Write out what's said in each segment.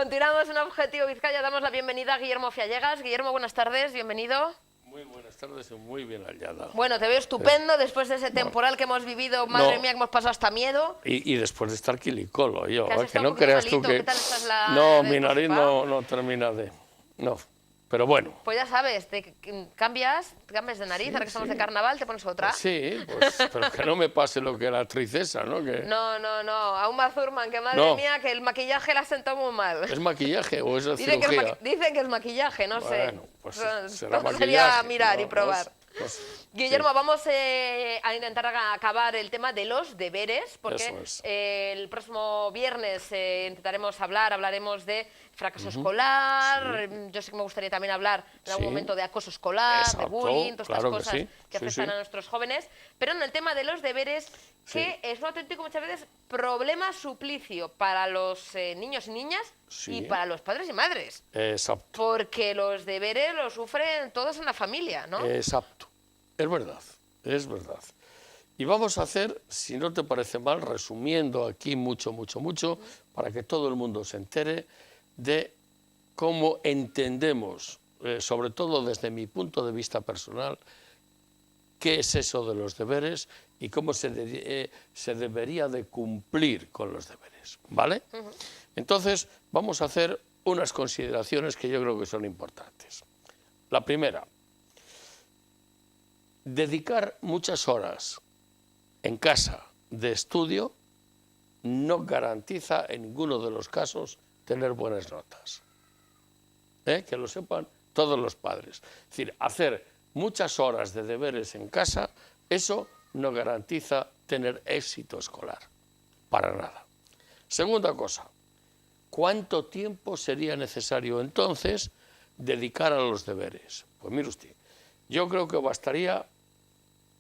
Continuamos en Objetivo Vizcaya, damos la bienvenida a Guillermo Fiallegas. Guillermo, buenas tardes, bienvenido. Muy buenas tardes y muy bien hallada. Bueno, te veo estupendo después de ese temporal que hemos vivido, madre mía, que hemos pasado hasta miedo. Y después de estar quilicolo, yo, que no creas tú que... ¿Qué tal estás No, mi nariz no termina de... No, pero bueno. Pues ya sabes, te cambias de nariz, ahora que estamos de carnaval, te pones otra. Sí, pues, pero que no me pase lo que la actriz esa, ¿no? Que... No, a Uma Thurman, que madre mía, que el maquillaje la sentó muy mal. ¿Es maquillaje o es la Dicen cirugía? Dicen que es maquillaje, no sé. Bueno, pues será Todo maquillaje. sería mirar y probar. Guillermo, sí. Vamos a intentar acabar el tema de los deberes, porque el próximo viernes hablaremos de fracaso escolar. Sí. Yo sé que me gustaría también hablar en algún momento de acoso escolar, de bullying, todas estas cosas que afectan a nuestros jóvenes. Pero en el tema de los deberes, que es un auténtico muchas veces problema suplicio para los niños y niñas y para los padres y madres. Exacto. Porque los deberes los sufren todos en la familia, ¿no? Exacto. Es verdad, es verdad. Y vamos a hacer, si no te parece mal, resumiendo aquí mucho, para que todo el mundo se entere de cómo entendemos, sobre todo desde mi punto de vista personal, qué es eso de los deberes y cómo se debería de cumplir con los deberes, ¿vale? Entonces, vamos a hacer unas consideraciones que yo creo que son importantes. La primera, dedicar muchas horas en casa de estudio no garantiza en ninguno de los casos tener buenas notas. Que lo sepan todos los padres. Es decir, hacer muchas horas de deberes en casa, eso no garantiza tener éxito escolar, para nada. Segunda cosa, ¿cuánto tiempo sería necesario entonces dedicar a los deberes? Pues mire usted, yo creo que bastaría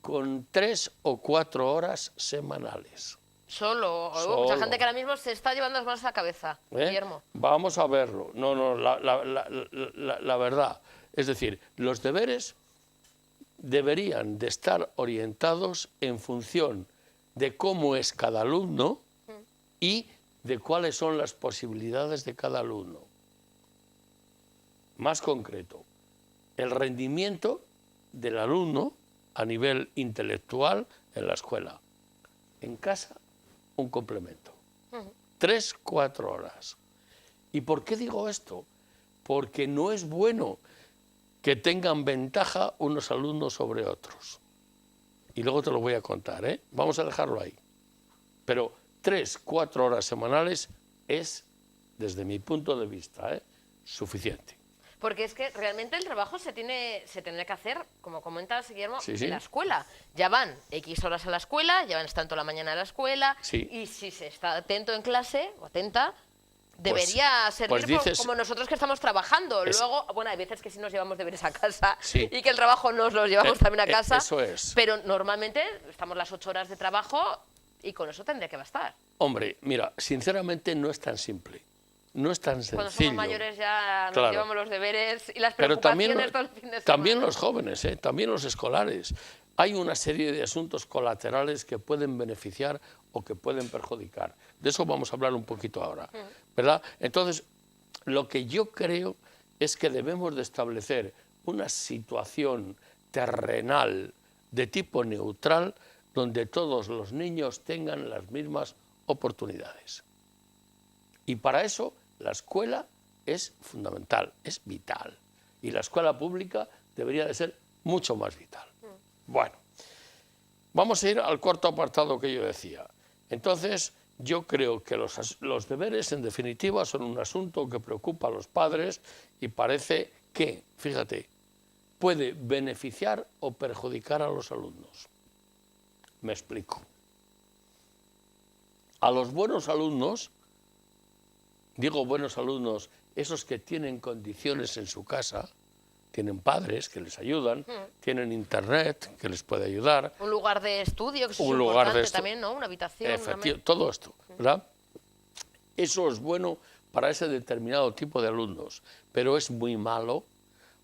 con 3 o 4 horas semanales. Solo. Mucha gente que ahora mismo se está llevando las manos a la cabeza, Guillermo. Vamos a verlo. No, la verdad. Es decir, los deberes deberían de estar orientados en función de cómo es cada alumno y de cuáles son las posibilidades de cada alumno. Más concreto, el rendimiento del alumno a nivel intelectual en la escuela. En casa, un complemento. 3, 4 horas. ¿Y por qué digo esto? Porque no es bueno que tengan ventaja unos alumnos sobre otros. Y luego te lo voy a contar, ¿eh? Vamos a dejarlo ahí. Pero 3, 4 horas semanales es, desde mi punto de vista, suficiente. Porque es que realmente el trabajo se tendrá que hacer, como comentas, Guillermo, en la escuela. Ya van X horas a la escuela, ya van tanto la mañana a la escuela, y si se está atento en clase, o atenta, debería servir como nosotros que estamos trabajando. Luego, bueno, hay veces que sí nos llevamos deberes a casa y que el trabajo nos los llevamos también a casa. Eso es. Pero normalmente estamos las 8 horas de trabajo y con eso tendría que bastar. Hombre, mira, sinceramente no es tan simple. No es tan sencillo. Cuando somos mayores ya nos llevamos los deberes y las preocupaciones todo el fin de semana. También los jóvenes, también los escolares. Hay una serie de asuntos colaterales que pueden beneficiar o que pueden perjudicar. De eso vamos a hablar un poquito ahora, ¿verdad? Entonces, lo que yo creo es que debemos de establecer una situación terrenal de tipo neutral donde todos los niños tengan las mismas oportunidades. Y para eso la escuela es fundamental, es vital. Y la escuela pública debería de ser mucho más vital. Bueno, vamos a ir al cuarto apartado que yo decía. Entonces, yo creo que los deberes, en definitiva, son un asunto que preocupa a los padres y parece que, fíjate, puede beneficiar o perjudicar a los alumnos. Me explico. A los buenos alumnos, digo buenos alumnos, esos que tienen condiciones en su casa, tienen padres que les ayudan, tienen internet que les puede ayudar. Un lugar de estudio, que eso es importante también, ¿no? Una habitación. Todo esto, ¿verdad? Eso es bueno para ese determinado tipo de alumnos, pero es muy malo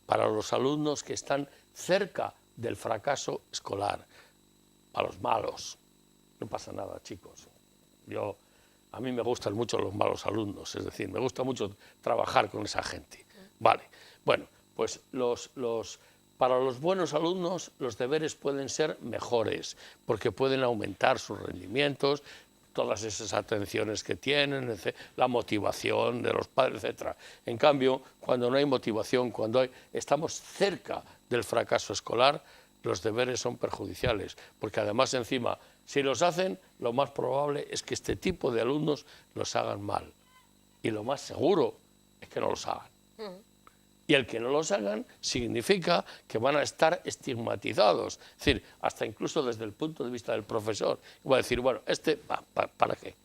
para los alumnos que están cerca del fracaso escolar, a los malos. No pasa nada, chicos. a mí me gustan mucho los malos alumnos, es decir, me gusta mucho trabajar con esa gente. Vale, bueno, pues para los buenos alumnos los deberes pueden ser mejores, porque pueden aumentar sus rendimientos, todas esas atenciones que tienen, la motivación de los padres, etc. En cambio, cuando no hay motivación, cuando estamos cerca del fracaso escolar, los deberes son perjudiciales, porque además encima, si los hacen, lo más probable es que este tipo de alumnos los hagan mal. Y lo más seguro es que no los hagan. Y el que no los hagan significa que van a estar estigmatizados. Es decir, hasta incluso desde el punto de vista del profesor. Va a decir, bueno, ¿para qué?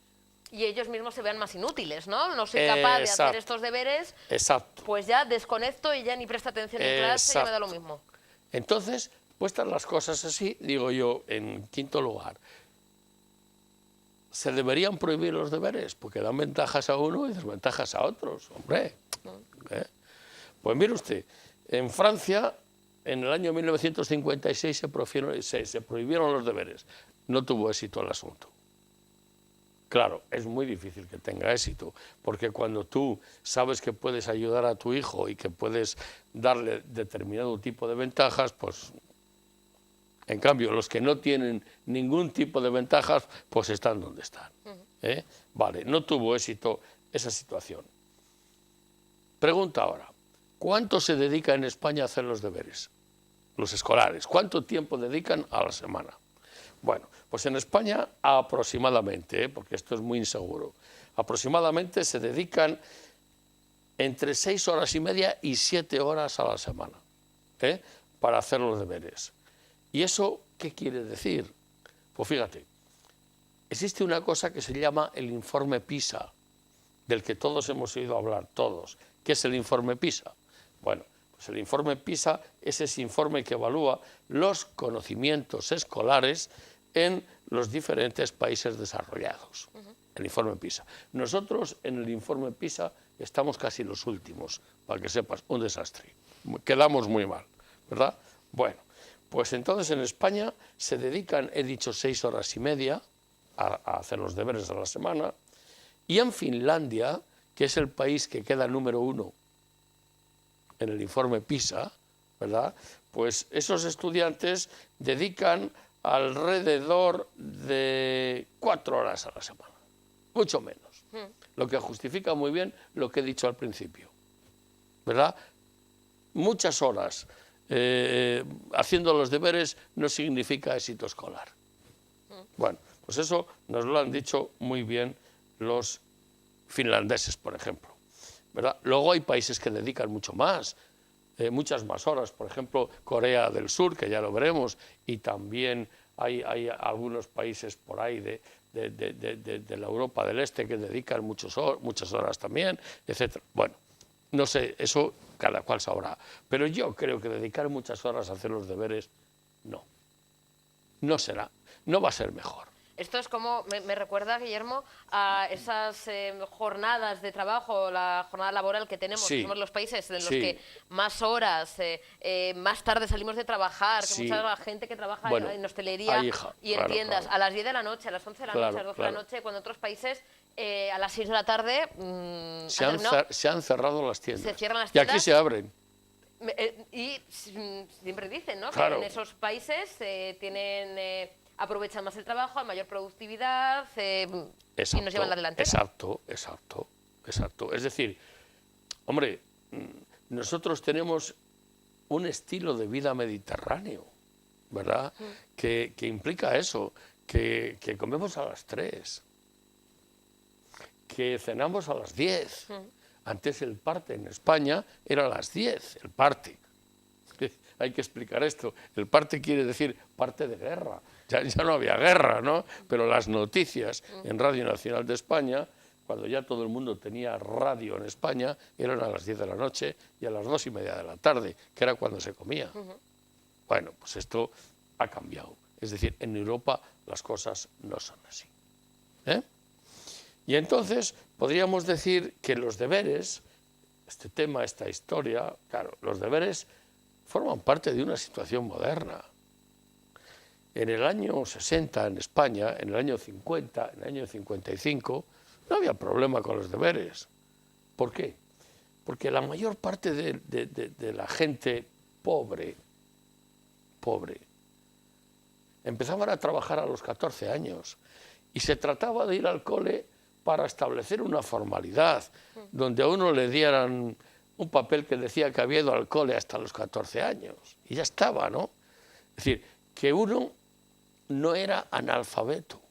Y ellos mismos se vean más inútiles, ¿no? No soy capaz de hacer estos deberes, pues ya desconecto y ya ni presta atención en clase, ya me da lo mismo. Entonces, puestas las cosas así, digo yo, en quinto lugar, ¿se deberían prohibir los deberes? Porque dan ventajas a uno y desventajas a otros, hombre. Pues mire usted, en Francia, en el año 1956 se prohibieron los deberes. No tuvo éxito el asunto. Claro, es muy difícil que tenga éxito, porque cuando tú sabes que puedes ayudar a tu hijo y que puedes darle determinado tipo de ventajas, pues en cambio los que no tienen ningún tipo de ventajas, pues están donde están. Vale, no tuvo éxito esa situación. Pregunta ahora, ¿cuánto se dedica en España a hacer los deberes? Los escolares, ¿cuánto tiempo dedican a la semana? Bueno, pues en España aproximadamente, porque esto es muy inseguro, aproximadamente se dedican entre 6 horas y media y 7 horas a la semana para hacer los deberes. ¿Y eso qué quiere decir? Pues fíjate, existe una cosa que se llama el informe PISA, del que todos hemos oído hablar, todos. ¿Qué es el informe PISA? Bueno, pues el informe PISA es ese informe que evalúa los conocimientos escolares en los diferentes países desarrollados. El informe PISA. Nosotros en el informe PISA estamos casi los últimos, para que sepas, un desastre. Quedamos muy mal, ¿verdad? Bueno, pues entonces en España se dedican, he dicho, 6 horas y media a hacer los deberes de la semana, y en Finlandia, que es el país que queda número 1 en el informe PISA, ¿verdad? Pues esos estudiantes dedican alrededor de 4 horas a la semana, mucho menos, lo que justifica muy bien lo que he dicho al principio, ¿verdad? Muchas horas haciendo los deberes no significa éxito escolar. Bueno, pues eso nos lo han dicho muy bien los finlandeses, por ejemplo, ¿verdad? Luego hay países que dedican mucho más, muchas más horas, por ejemplo, Corea del Sur, que ya lo veremos, y también hay algunos países por ahí de la Europa del Este que dedican muchas horas también, etc. Bueno, no sé, eso cada cual sabrá, pero yo creo que dedicar muchas horas a hacer los deberes, no será, no va a ser mejor. Esto es como, me recuerda, Guillermo, a esas jornadas de trabajo, la jornada laboral que tenemos, que somos los países en los que más horas, más tarde salimos de trabajar, que mucha gente que trabaja en hostelería y en tiendas, a las 10 de la noche, a las 11 de la noche, a las 12 de la noche, cuando otros países a las 6 de la tarde... se han cerrado las tiendas. Se cierran las tiendas. Y aquí se abren. Y siempre dicen, ¿no? Claro. Que en esos países tienen... aprovechan más el trabajo, hay mayor productividad y nos llevan la delantera. Exacto. Es decir, hombre, nosotros tenemos un estilo de vida mediterráneo, ¿verdad? Que implica eso, que comemos a las 3, que cenamos a las 10. Antes el parte en España era a las 10, el parte. Hay que explicar esto. El parte quiere decir parte de guerra. Ya no había guerra, ¿no? Pero las noticias en Radio Nacional de España, cuando ya todo el mundo tenía radio en España, eran a las 10 de la noche y a las 2:30 de la tarde, que era cuando se comía. Bueno, pues esto ha cambiado. Es decir, en Europa las cosas no son así. Y entonces podríamos decir que los deberes, este tema, esta historia, claro, los deberes forman parte de una situación moderna. En el año 60 en España, en el año 50, en el año 55, no había problema con los deberes. ¿Por qué? Porque la mayor parte de la gente pobre, empezaban a trabajar a los 14 años y se trataba de ir al cole para establecer una formalidad, donde a uno le dieran un papel que decía que había ido al cole hasta los 14 años y ya estaba, ¿no? Es decir, que uno no era analfabeto.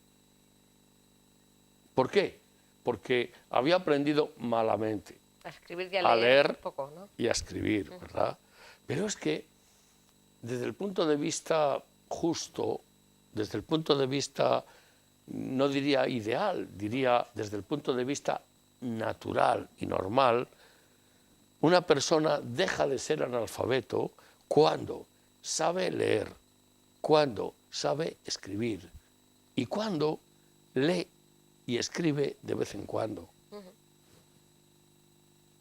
¿Por qué? Porque había aprendido malamente a escribir y a leer poco, ¿no? y a escribir, ¿verdad? Pero es que desde el punto de vista justo, desde el punto de vista, no diría ideal, diría desde el punto de vista natural y normal, una persona deja de ser analfabeto cuando sabe leer, cuando sabe escribir y cuando lee y escribe de vez en cuando.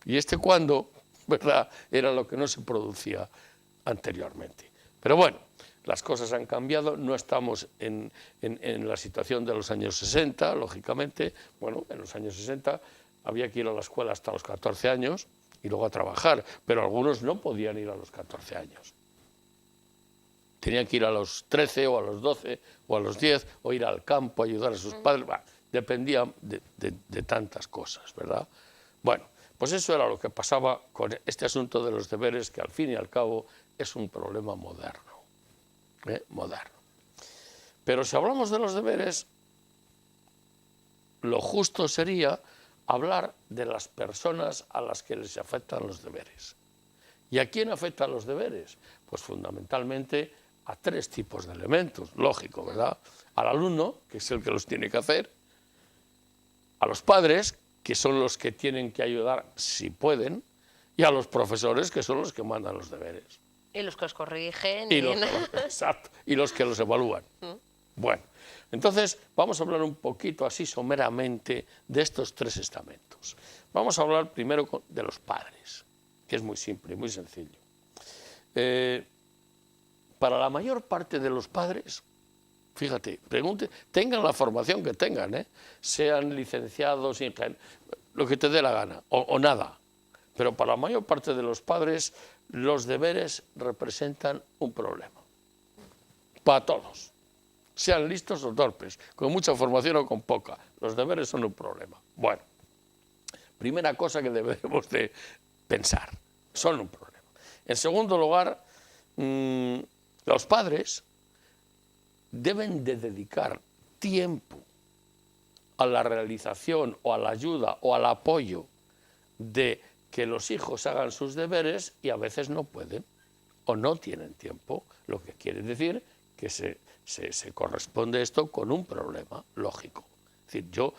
Y este cuando, ¿verdad?, era lo que no se producía anteriormente. Pero bueno, las cosas han cambiado, no estamos en la situación de los años 60, lógicamente. Bueno, en los años 60 había que ir a la escuela hasta los 14 años y luego a trabajar, pero algunos no podían ir a los 14 años. Tenían que ir a los 13 o a los 12 o a los 10 o ir al campo a ayudar a sus padres. Bah, dependía de tantas cosas, ¿verdad? Bueno, pues eso era lo que pasaba con este asunto de los deberes, que al fin y al cabo es un problema moderno, moderno. Pero si hablamos de los deberes, lo justo sería hablar de las personas a las que les afectan los deberes. ¿Y a quién afectan los deberes? Pues fundamentalmente a tres tipos de elementos, lógico, ¿verdad? Al alumno, que es el que los tiene que hacer, a los padres, que son los que tienen que ayudar si pueden, y a los profesores, que son los que mandan los deberes. Y los que los corrigen. Exacto, y los que los evalúan. Bueno, entonces vamos a hablar un poquito así someramente de estos tres estamentos. Vamos a hablar primero de los padres, que es muy simple, muy sencillo. Para la mayor parte de los padres, fíjate, tengan la formación que tengan, sean licenciados, lo que te dé la gana, o nada. Pero para la mayor parte de los padres, los deberes representan un problema. Para todos. Sean listos o torpes, con mucha formación o con poca. Los deberes son un problema. Bueno, primera cosa que debemos de pensar, son un problema. En segundo lugar, los padres deben de dedicar tiempo a la realización o a la ayuda o al apoyo de que los hijos hagan sus deberes y a veces no pueden o no tienen tiempo, lo que quiere decir que se corresponde esto con un problema lógico. Es decir, yo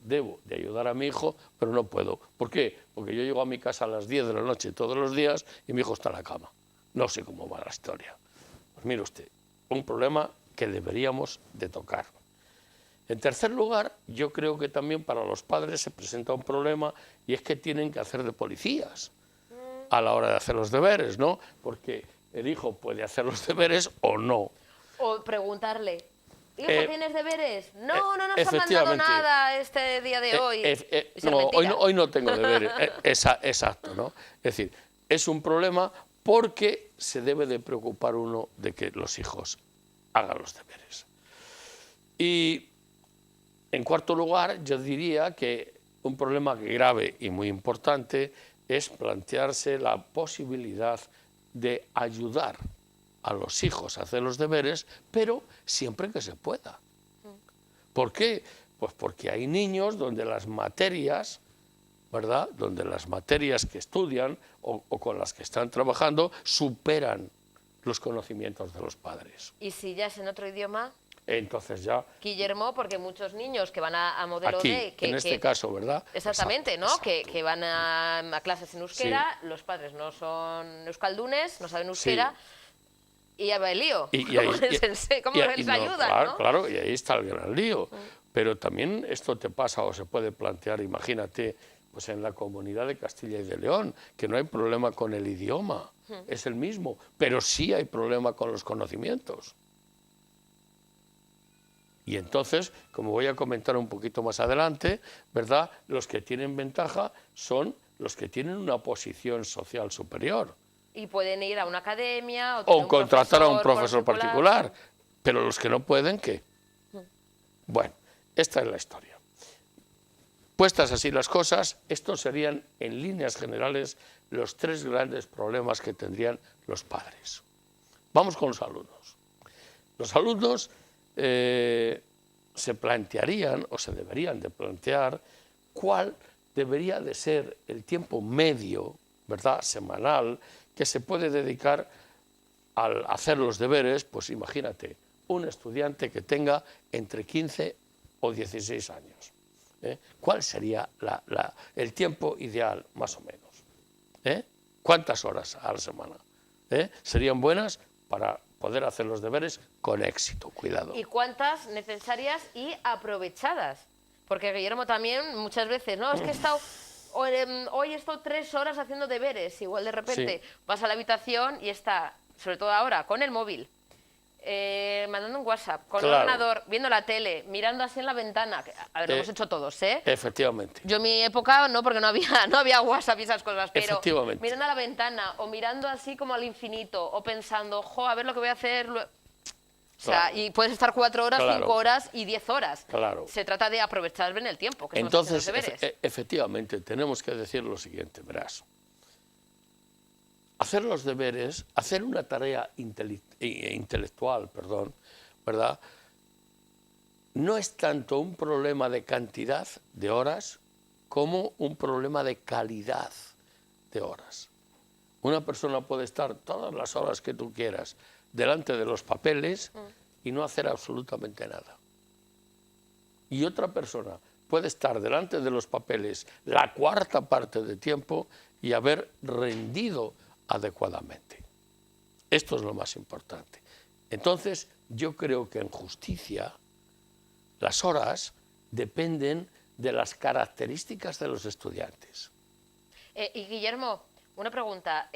debo de ayudar a mi hijo, pero no puedo. ¿Por qué? Porque yo llego a mi casa a las 10 de la noche todos los días y mi hijo está en la cama. No sé cómo va la historia. Pues mire usted, un problema que deberíamos de tocar. En tercer lugar, yo creo que también para los padres se presenta un problema y es que tienen que hacer de policías a la hora de hacer los deberes, ¿no? Porque el hijo puede hacer los deberes o no. O preguntarle, hijo, ¿tienes deberes? No nos ha mandado nada este día de hoy. No, hoy no tengo deberes. Exacto, ¿no? Es decir, es un problema porque se debe de preocupar uno de que los hijos hagan los deberes. Y en cuarto lugar, yo diría que un problema grave y muy importante es plantearse la posibilidad de ayudar a los hijos a hacer los deberes, pero siempre que se pueda. ¿Por qué? Pues porque hay niños donde las materias, ¿verdad?, donde las materias que estudian o con las que están trabajando superan los conocimientos de los padres. ¿Y si ya es en otro idioma? Entonces ya... Guillermo, porque muchos niños que van a modelo aquí, D... en este caso, ¿verdad? Exactamente, exacto, ¿no? Exacto. Que van a clases en euskera, sí. Los padres no son euskaldunes, no saben euskera, sí. Y ya va el lío. ¿Cómo les ayudan, ¿no? Claro, y ahí está el gran lío. Pero también esto te pasa o se puede plantear, imagínate, pues en la comunidad de Castilla y de León, que no hay problema con el idioma, es el mismo, pero sí hay problema con los conocimientos. Y entonces, como voy a comentar un poquito más adelante, ¿verdad?, los que tienen ventaja son los que tienen una posición social superior. Y pueden ir a una academia o contratar a un profesor particular. Pero los que no pueden, ¿qué? Bueno, esta es la historia. Puestas así las cosas, estos serían, en líneas generales, los 3 grandes problemas que tendrían los padres. Vamos con los alumnos. Los alumnos se plantearían, o se deberían de plantear, cuál debería de ser el tiempo medio, ¿verdad?, semanal, que se puede dedicar al hacer los deberes. Pues imagínate, un estudiante que tenga entre 15 o 16 años. ¿Cuál sería el tiempo ideal, más o menos? ¿Cuántas horas a la semana serían buenas para poder hacer los deberes con éxito? Cuidado. ¿Y cuántas necesarias y aprovechadas? Porque Guillermo también muchas veces, no, es que hoy he estado 3 horas haciendo deberes, igual de repente vas a la habitación y está, sobre todo ahora, con el móvil, mandando un WhatsApp, con el ordenador, viendo la tele, mirando así en la ventana. A ver, lo hemos hecho todos, ¿eh? Efectivamente. Yo en mi época no, porque no había WhatsApp y esas cosas, pero mirando a la ventana o mirando así como al infinito o pensando, a ver lo que voy a hacer. O sea, y puedes estar 4 horas, 5 horas y 10 horas. Se trata de aprovechar bien el tiempo. Que entonces, efectivamente, tenemos que decir lo siguiente, verás. Hacer los deberes, hacer una tarea intelectual, ¿verdad?, no es tanto un problema de cantidad de horas como un problema de calidad de horas. Una persona puede estar todas las horas que tú quieras delante de los papeles y no hacer absolutamente nada. Y otra persona puede estar delante de los papeles la 4ª parte del tiempo y haber rendido adecuadamente. Esto es lo más importante. Entonces, yo creo que en justicia las horas dependen de las características de los estudiantes. Y Guillermo, una pregunta.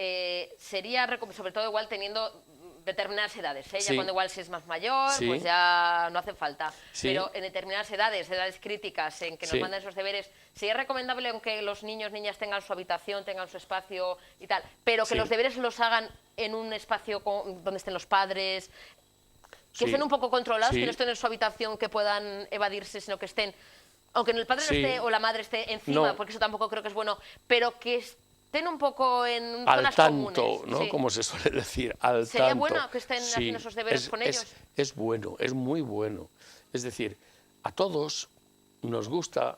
Sería, sobre todo igual teniendo determinadas edades, ya cuando igual si es más mayor, pues ya no hace falta. Pero en determinadas edades críticas, en que nos mandan esos deberes, ¿sería recomendable, aunque los niños, niñas tengan su habitación, tengan su espacio y tal, pero que los deberes los hagan en un espacio donde estén los padres, que estén un poco controlados, que no estén en su habitación, que puedan evadirse, sino que estén, aunque el padre no esté o la madre esté encima, porque eso tampoco creo que es bueno, pero que estén un poco en zonas comunes. Al tanto, ¿no? Como se suele decir, al ¿Sería tanto. bueno que estén haciendo esos deberes con ellos? Es bueno, es muy bueno. Es decir, a todos nos gusta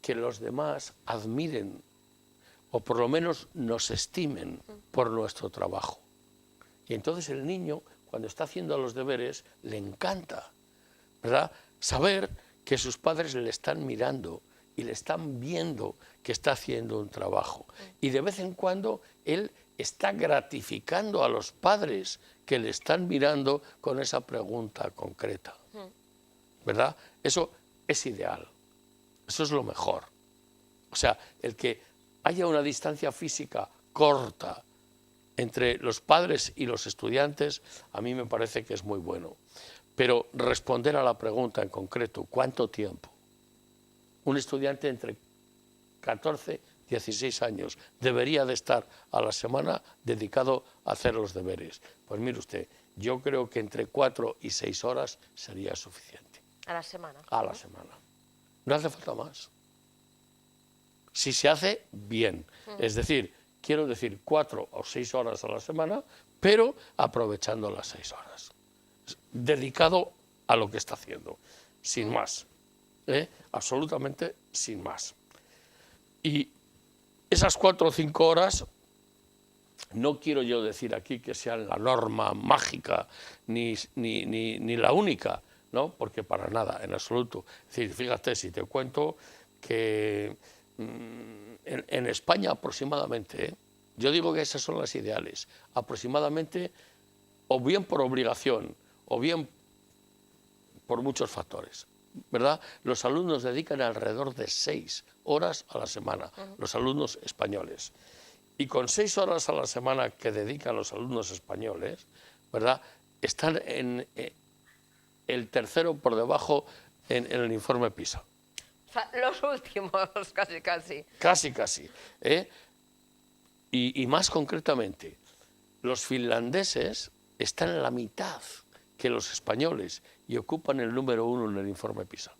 que los demás admiren o por lo menos nos estimen por nuestro trabajo. Y entonces el niño, cuando está haciendo los deberes, le encanta, ¿verdad?, saber que sus padres le están mirando y le están viendo que está haciendo un trabajo. Y de vez en cuando él está gratificando a los padres que le están mirando con esa pregunta concreta, ¿verdad? Eso es ideal, eso es lo mejor. O sea, el que haya una distancia física corta entre los padres y los estudiantes, a mí me parece que es muy bueno. Pero responder a la pregunta en concreto, ¿cuánto tiempo? Un estudiante entre 14 y 16 años debería de estar a la semana dedicado a hacer los deberes. Pues mire usted, yo creo que entre 4 y 6 horas sería suficiente. ¿A la semana? A la semana. No hace falta más. Si se hace bien, es decir, quiero decir 4 o 6 horas a la semana, pero aprovechando las 6 horas. Dedicado a lo que está haciendo, sin más. Absolutamente sin más. Y esas 4 o 5 horas, no quiero yo decir aquí que sean la norma mágica ni la única, ¿no? Porque para nada, en absoluto. Es decir, fíjate, si te cuento que en España aproximadamente, yo digo que esas son las ideales, aproximadamente, o bien por obligación, o bien por muchos factores, ¿verdad? Los alumnos dedican alrededor de 6 horas a la semana, los alumnos españoles. Y con 6 horas a la semana que dedican los alumnos españoles, ¿verdad?, están en el tercero por debajo en el informe PISA. O sea, los últimos, casi, casi. Casi, casi. Y más concretamente, los finlandeses están en la mitad que los españoles y ocupan el número 1 en el informe PISA.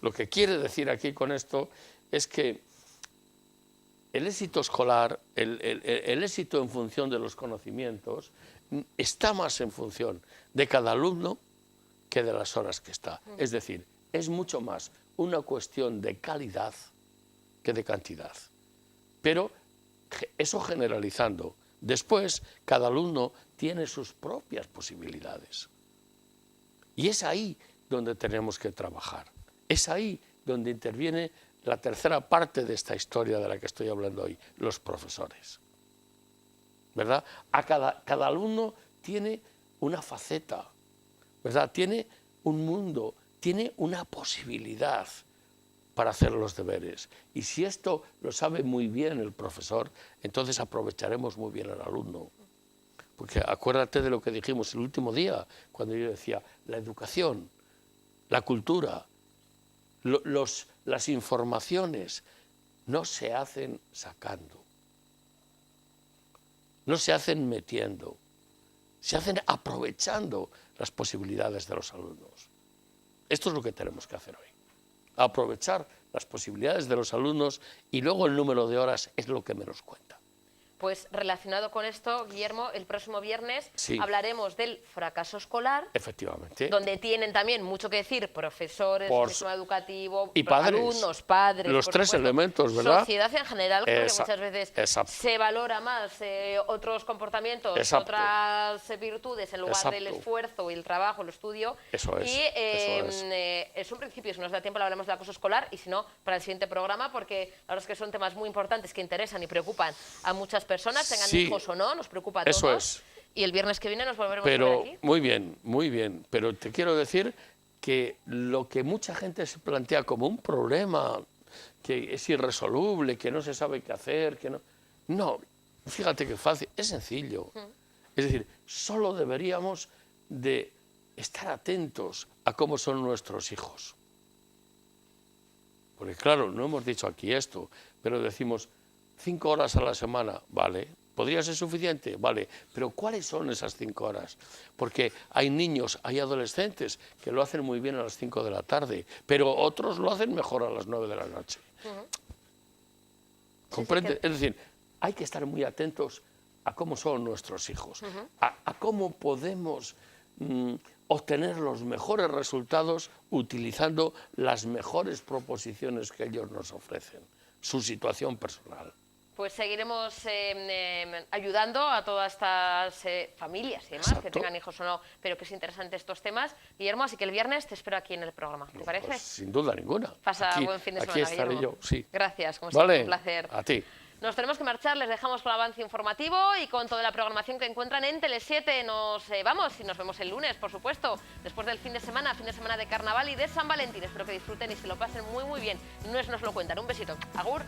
Lo que quiere decir aquí con esto es que el éxito escolar, el éxito en función de los conocimientos, está más en función de cada alumno que de las horas que está. Es decir, es mucho más una cuestión de calidad que de cantidad. Pero eso generalizando. Después, cada alumno tiene sus propias posibilidades. Y es ahí donde tenemos que trabajar. Es ahí donde interviene la tercera parte de esta historia de la que estoy hablando hoy, los profesores. ¿Verdad? Cada alumno tiene una faceta, ¿verdad? Tiene un mundo, tiene una posibilidad para hacer los deberes. Y si esto lo sabe muy bien el profesor, entonces aprovecharemos muy bien al alumno. Porque acuérdate de lo que dijimos el último día, cuando yo decía, la educación, la cultura, las informaciones no se hacen sacando, no se hacen metiendo, se hacen aprovechando las posibilidades de los alumnos. Esto es lo que tenemos que hacer hoy. Aprovechar las posibilidades de los alumnos y luego el número de horas es lo que menos cuenta. Pues relacionado con esto, Guillermo, el próximo viernes hablaremos del fracaso escolar. Efectivamente. Donde tienen también mucho que decir profesores, sistema educativo, y padres, alumnos, padres. Los tres elementos, ¿verdad? Sociedad en general, porque muchas veces se valora más otros comportamientos, otras virtudes en lugar del esfuerzo y el trabajo, el estudio. Eso es. Y es un principio, si nos da tiempo, hablaremos del acoso escolar y si no, para el siguiente programa, porque la verdad es que son temas muy importantes que interesan y preocupan a muchas personas, tengan hijos o no, nos preocupa a todos. Eso es. Y el viernes que viene nos volveremos a ver aquí. Muy bien. Pero te quiero decir que lo que mucha gente se plantea como un problema, que es irresoluble, que no se sabe qué hacer, que no... No, fíjate qué fácil, es sencillo. Es decir, solo deberíamos de estar atentos a cómo son nuestros hijos. Porque claro, no hemos dicho aquí esto, pero decimos 5 horas a la semana, vale. ¿Podría ser suficiente? Vale. Pero ¿cuáles son esas 5 horas? Porque hay niños, hay adolescentes que lo hacen muy bien a las 5 de la tarde, pero otros lo hacen mejor a las 9 de la noche. ¿Comprende? Es decir, hay que estar muy atentos a cómo son nuestros hijos, a cómo podemos obtener los mejores resultados utilizando las mejores proposiciones que ellos nos ofrecen, su situación personal. Pues seguiremos ayudando a todas estas familias y demás, que tengan hijos o no, pero que es interesante estos temas. Guillermo, así que el viernes te espero aquí en el programa, ¿te parece? Pues, sin duda ninguna. Pasa buen fin de semana, aquí estaré Guillermo. Yo, sí. Gracias, como siempre, un placer. A ti. Nos tenemos que marchar, les dejamos con el avance informativo y con toda la programación que encuentran en Tele7. Nos vamos y nos vemos el lunes, por supuesto, después del fin de semana de Carnaval y de San Valentín. Espero que disfruten y se lo pasen muy, muy bien. Nos lo cuentan. Un besito. Agur.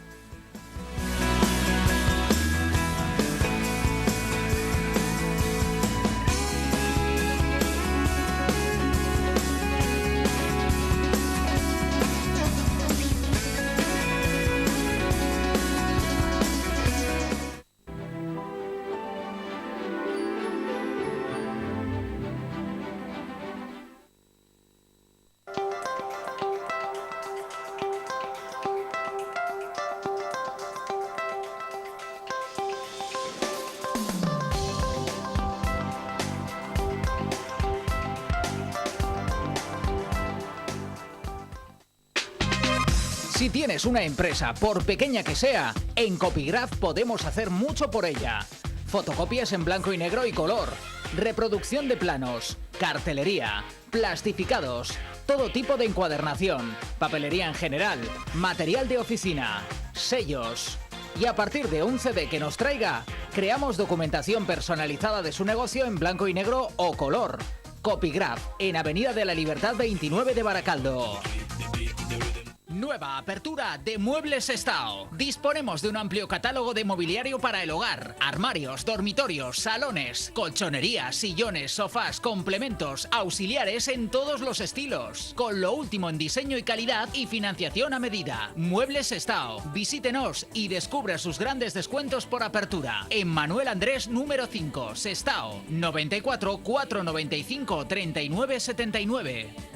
Si tienes una empresa, por pequeña que sea, en Copygraph podemos hacer mucho por ella. Fotocopias en blanco y negro y color, reproducción de planos, cartelería, plastificados, todo tipo de encuadernación, papelería en general, material de oficina, sellos. Y a partir de un CD que nos traiga, creamos documentación personalizada de su negocio en blanco y negro o color. Copygraph, en Avenida de la Libertad 29 de Baracaldo. Nueva apertura de Muebles Sestao. Disponemos de un amplio catálogo de mobiliario para el hogar. Armarios, dormitorios, salones, colchonería, sillones, sofás, complementos, auxiliares en todos los estilos. Con lo último en diseño y calidad y financiación a medida. Muebles Sestao. Visítenos y descubra sus grandes descuentos por apertura. En Manuel Andrés número 5, Sestao. 94 495 39 79.